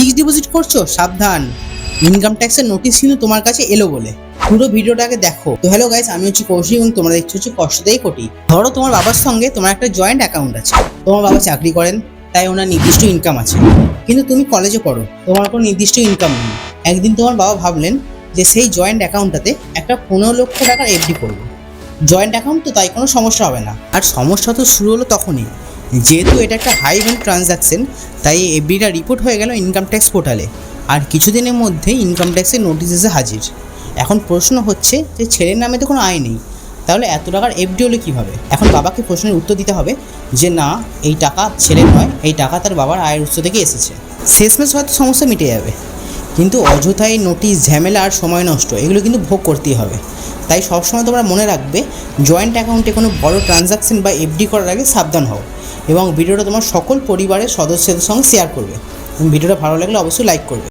Fixed deposit করছো, সাবধান, income ট্যাক্সের নোটিশ কিন্তু তোমার কাছে এলো বলে। পুরো ভিডিওটাকে দেখো। তো হ্যালো গাইস, আমি হচ্ছি কৌশিক এবং তোমরা দেখছো হচ্ছে কষ্টতেই কোটি। ধরো তোমার বাবার সঙ্গে তোমার একটা জয়েন্ট অ্যাকাউন্ট আছে। তোমার বাবা চাকরি করেন, তাই ওনার নির্দিষ্ট ইনকাম আছে, কিন্তু তুমি কলেজে পড়ো, তোমার কোনো নির্দিষ্ট ইনকাম নেই। একদিন তোমার বাবা ভাবলেন যে সেই জয়েন্ট অ্যাকাউন্টটাতে একটা 15 লক্ষ টাকার এফডি করবো। জয়েন্ট অ্যাকাউন্ট তো, তাই কোনো সমস্যা হবে না। আর সমস্যা তো শুরু হলো তখনই, যেহেতু এটা একটা হাই ভ্যালু ট্রানজ্যাকশন, তাই এফডিটা রিপোর্ট হয়ে গেল ইনকাম ট্যাক্স পোর্টালে। আর কিছুদিনের মধ্যেই ইনকাম ট্যাক্সের নোটিশ এসে হাজির। এখন প্রশ্ন হচ্ছে যে ছেলের নামে তো কোনো আয় নেই, তাহলে এত টাকার এফডি হলো কীভাবে? এখন বাবাকে প্রশ্নের উত্তর দিতে হবে যে না, এই টাকা ছেলের নয়, এই টাকা তার বাবার আয়ের উৎস থেকে এসেছে। শেষমেশ হয়তো সমস্যা মিটে যাবে, কিন্তু অযথাই নোটিশ, ঝামেলা আর সময় নষ্ট এগুলো কিন্তু ভোগ করতেই হবে। তাই সবসময় তোমরা মনে রাখবে, জয়েন্ট অ্যাকাউন্টে কোনো বড় ট্রানজ্যাকশন বা এফডি করার আগে সাবধান হও এবং ভিডিওটা তোমার সকল পরিবারের সদস্যদের সঙ্গে শেয়ার করবে। এবং ভিডিওটা ভালো লাগলে অবশ্যই লাইক করবে।